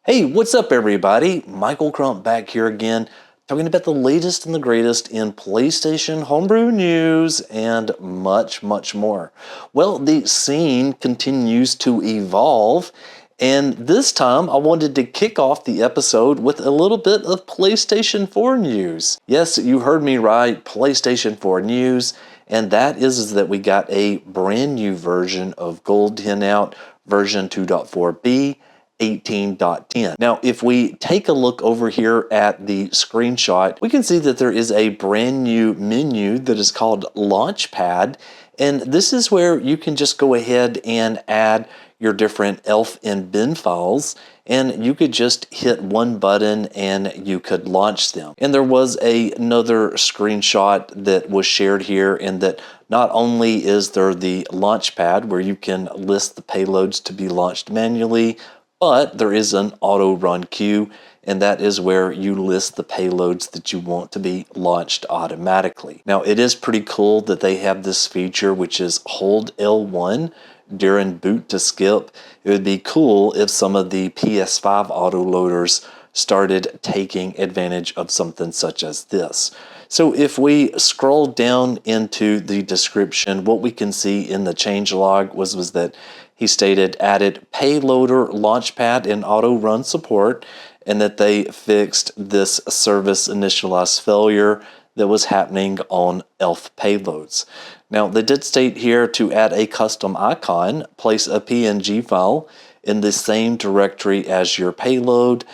Hey, what's up everybody? Michael Crump back here again, talking about the latest and the greatest in PlayStation Homebrew news and much, much more. Well, the scene continues to evolve, and this time I wanted to kick off the episode with a little bit of PlayStation 4 news. Yes, you heard me right, PlayStation 4 news, and that is that we got a brand new version of GoldHEN out, version 2.4b. 18.10. Now, if we take a look over here at the screenshot, we can see that there is a brand new menu that is called Launchpad, and this is where you can just go ahead and add your different ELF and bin files, and you could just hit one button and you could launch them. And there was another screenshot that was shared here, in that not only is there the Launchpad where you can list the payloads to be launched manually, but there is an auto run queue, and that is where you list the payloads that you want to be launched automatically. Now, it is pretty cool that they have this feature, which is hold L1 during boot to skip. It would be cool if some of the PS5 autoloaders started taking advantage of something such as this. So if we scroll down into the description, what we can see in the changelog was that he stated added payloader launchpad and auto run support, and that they fixed this service initialized failure that was happening on ELF payloads. Now, they did state here to add a custom icon, place a PNG file in the same directory as your payload,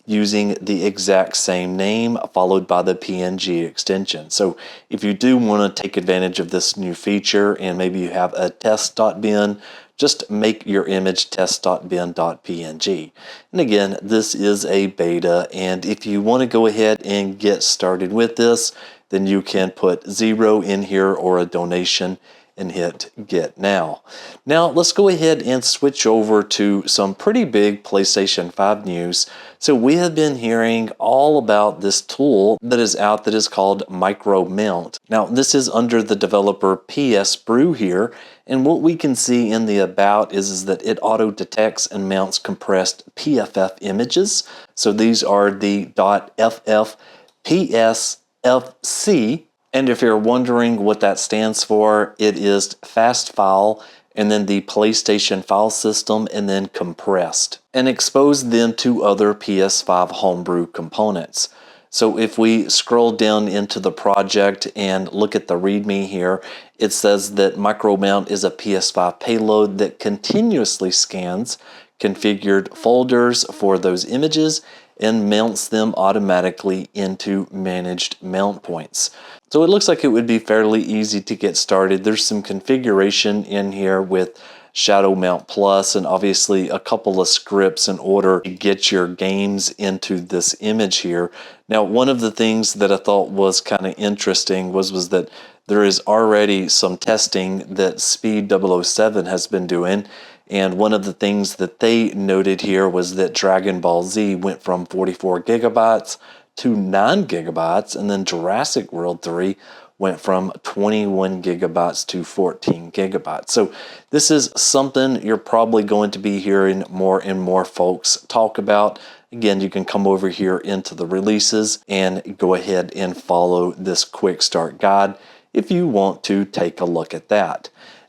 using the exact same name followed by the PNG extension. So if you do want to take advantage of this new feature and maybe you have a test.bin, just make your image test.bin.png. And again, this is a beta, and if you want to go ahead and get started with this, then you can put 0 in here or a donation and hit get now. Now let's go ahead and switch over to some pretty big PlayStation 5 news. So we have been hearing all about this tool that is out that is called MicroMount. Now this is under the developer PSBrew here, and what we can see in the about is that it auto detects and mounts compressed PFF images. So these are the .ff PSFC. And if you're wondering what that stands for, it is fast file, and then the PlayStation file system, and then compressed, and expose them to other PS5 homebrew components. So if we scroll down into the project and look at the README here, it says that MicroMount is a PS5 payload that continuously scans configured folders for those images and mounts them automatically into managed mount points. So it looks like it would be fairly easy to get started. There's some configuration in here with ShadowMountPlus and obviously a couple of scripts in order to get your games into this image here. Now, one of the things that I thought was kind of interesting was that there is already some testing that Speed007 has been doing. And one of the things that they noted here was that Dragon Ball Z went from 44 gigabytes to 9 gigabytes, and then Jurassic World 3 went from 21 gigabytes to 14 gigabytes. So this is something you're probably going to be hearing more and more folks talk about. Again, you can come over here into the releases and go ahead and follow this quick start guide if you want to take a look at that.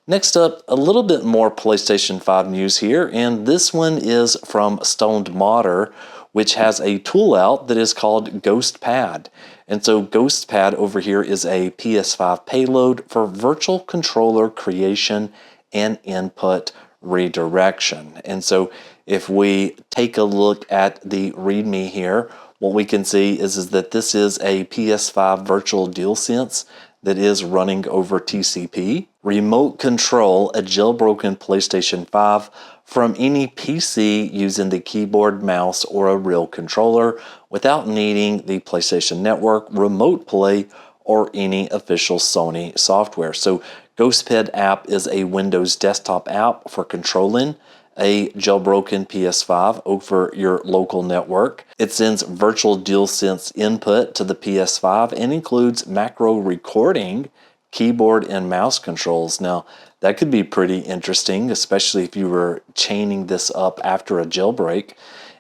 Next up, a little bit more PlayStation 5 news here, and this one is from StonedModder, which has a tool out that is called Ghostpad. And so Ghostpad over here is a PS5 payload for virtual controller creation and input redirection. And so if we take a look at the README here, what we can see is that this is a PS5 virtual DualSense that is running over TCP. Remote control a jailbroken PlayStation 5 from any PC using the keyboard, mouse, or a real controller without needing the PlayStation Network, Remote Play, or any official Sony software. So Ghostpad app is a Windows desktop app for controlling a jailbroken PS5 over your local network. It sends virtual DualSense input to the PS5 and includes macro recording, keyboard and mouse controls. Now, that could be pretty interesting, especially if you were chaining this up after a jailbreak.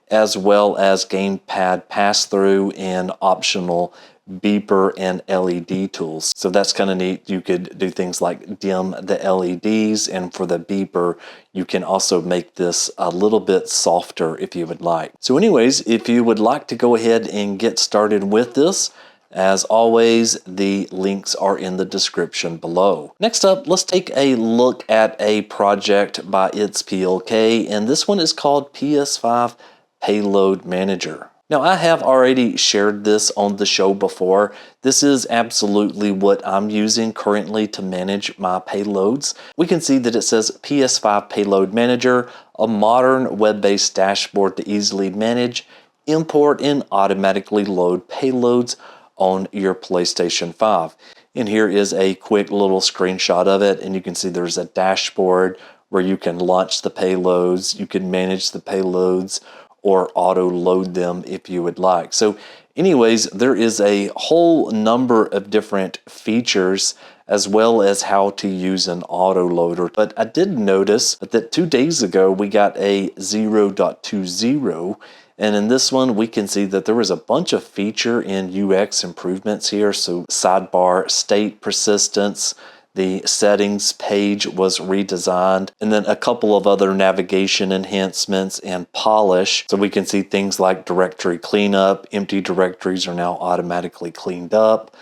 as well as gamepad pass-through and optional beeper and LED tools. So that's kind of neat. You could do things like dim the LEDs, and for the beeper, you can also make this a little bit softer if you would like. So anyways, if you would like to go ahead and get started with this, as always, the links are in the description below. Next up, let's take a look at a project by itsPLK, and this one is called PS5 Payload Manager. Now, I have already shared this on the show before. This is absolutely what I'm using currently to manage my payloads. We can see that it says PS5 Payload Manager, a modern web-based dashboard to easily manage, import, and automatically load payloads on your PlayStation 5. And here is a quick little screenshot of it, and you can see there's a dashboard where you can launch the payloads, you can manage the payloads, or auto load them if you would like. So anyways, there is a whole number of different features as well as how to use an auto loader. But I did notice that 2 days ago we got a 0.20, and in this one we can see that there was a bunch of feature and UX improvements here. So sidebar state persistence, the settings page was redesigned, and then a couple of other navigation enhancements and polish. So we can see things like directory cleanup, empty directories are now automatically cleaned up,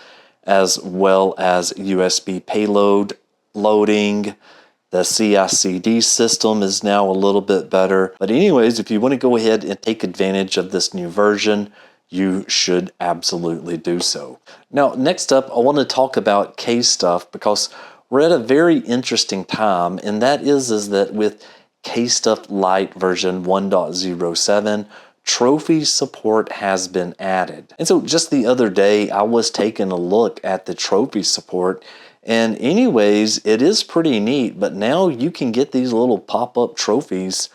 as well as USB payload loading. The CI/CD system is now a little bit better. But anyways, if you want to go ahead and take advantage of this new version, you should absolutely do so. Now, next up, I want to talk about kstuff, because we're at a very interesting time, and that is that with kstuff-lite version 1.07, trophy support has been added. And so just the other day, I was taking a look at the trophy support, and anyways, it is pretty neat, but now you can get these little pop-up trophies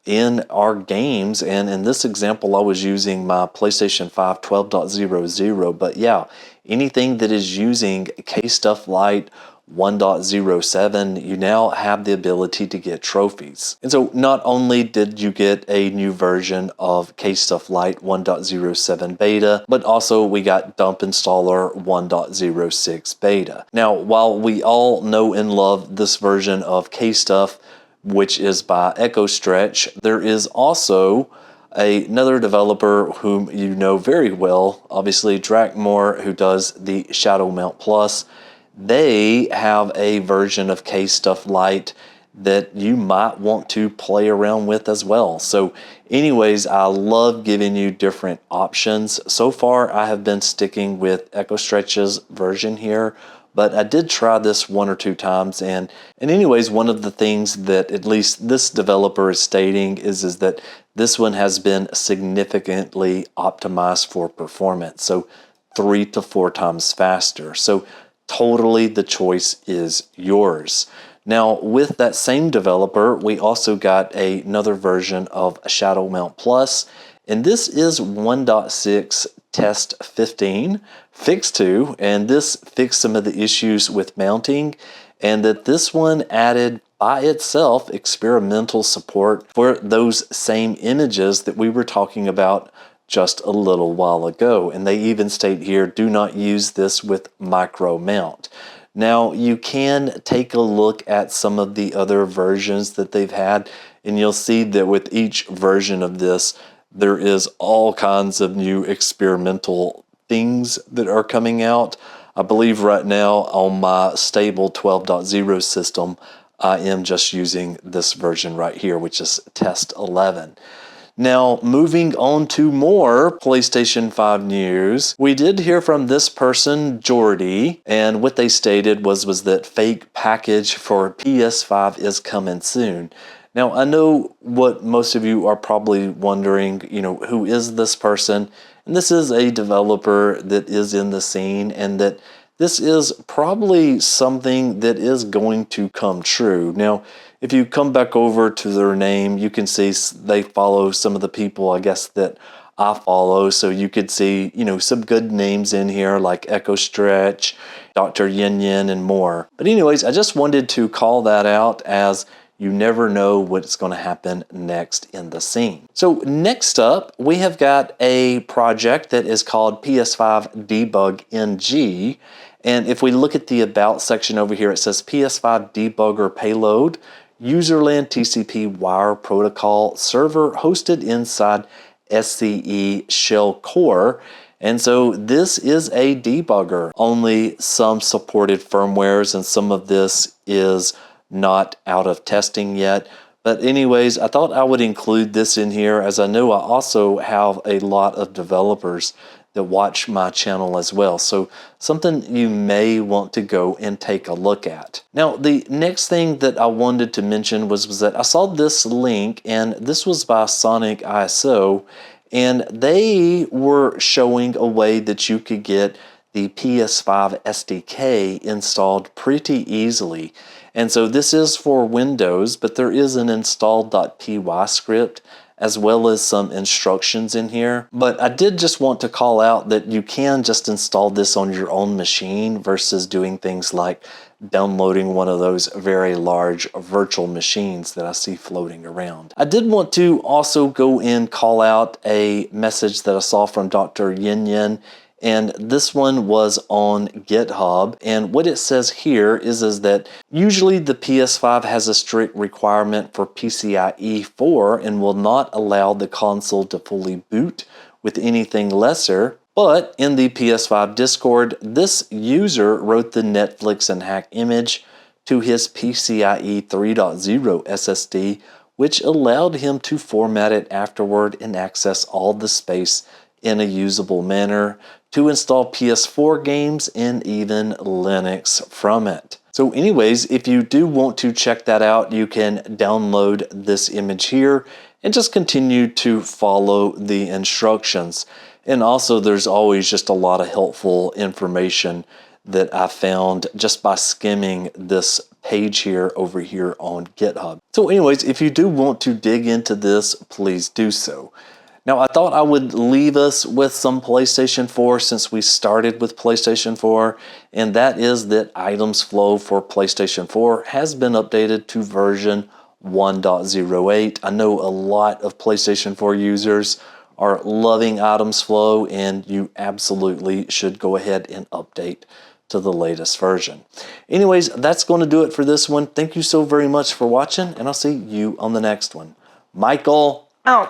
in our games. And in this example, I was using my PlayStation 5 12.00, but yeah, anything that is using kstuff-lite 1.07, you now have the ability to get trophies. And so not only did you get a new version of kstuff-lite 1.07 beta, but also we got dump installer 1.06 beta. Now, while we all know and love this version of kstuff, which is by EchoStretch, there is also another developer whom you know very well, obviously Drakmor, who does the ShadowMountPlus. They have a version of kstuff-lite that you might want to play around with as well. So anyways, I love giving you different options. So far, I have been sticking with EchoStretch's version here, but I did try this 1 or 2 times, and anyways, one of the things that at least this developer is stating is that this one has been significantly optimized for performance, so 3 to 4 times faster. So totally the choice is yours. Now, with that same developer, we also got another version of ShadowMountPlus, and this is 1.6 test 15 fix 2, and this fixed some of the issues with mounting, and that this one added by itself experimental support for those same images that we were talking about just a little while ago. And they even state here, do not use this with MicroMount. Now, you can take a look at some of the other versions that they've had, and you'll see that with each version of this, there is all kinds of new experimental things that are coming out. I believe right now on my stable 12.0 system, I am just using this version right here, which is test 11. Now, moving on to more PlayStation 5 news, we did hear from this person, Jordy, and what they stated was that Fpkg for PS5 is coming soon. Now, I know what most of you are probably wondering, who is this person? And this is a developer that is in the scene, and that this is probably something that is going to come true. Now, if you come back over to their name, you can see they follow some of the people, I guess, that I follow. So you could see, some good names in here like EchoStretch, Dr. Yin Yin, and more. But anyways, I just wanted to call that out as, You never know what's going to happen next in the scene. So next up, we have got a project that is called PS5 Debug NG. And if we look at the About section over here, it says PS5 Debugger Payload, Userland TCP Wire Protocol server hosted inside SCE Shell Core. And so this is a debugger. Only some supported firmwares, and some of this is not out of testing yet. But anyways, I thought I would include this in here, as I know I also have a lot of developers that watch my channel as well. So something you may want to go and take a look at. Now, the next thing that I wanted to mention was that I saw this link, and this was by Sonic ISO, and they were showing a way that you could get the PS5 SDK installed pretty easily. And so this is for Windows, but there is an install.py script as well as some instructions in here. But I did just want to call out that you can just install this on your own machine versus doing things like downloading one of those very large virtual machines that I see floating around. I did want to also go and call out a message that I saw from Dr. Yin Yin, and this one was on GitHub. And what it says here is that usually the PS5 has a strict requirement for PCIe 4 and will not allow the console to fully boot with anything lesser. But in the PS5 Discord, this user wrote the Netflix and hack image to his PCIe 3.0 SSD, which allowed him to format it afterward and access all the space in a usable manner to install PS4 games and even Linux from it. So anyways, if you do want to check that out, you can download this image here and just continue to follow the instructions. And also there's always just a lot of helpful information that I found just by skimming this page here over here on GitHub. So anyways, if you do want to dig into this, please do so. Now, I thought I would leave us with some PlayStation 4 since we started with PlayStation 4, and that is that Itemzflow for PlayStation 4 has been updated to version 1.08. I know a lot of PlayStation 4 users are loving Itemzflow, and you absolutely should go ahead and update to the latest version. Anyways, that's going to do it for this one. Thank you so very much for watching, and I'll see you on the next one. Michael out.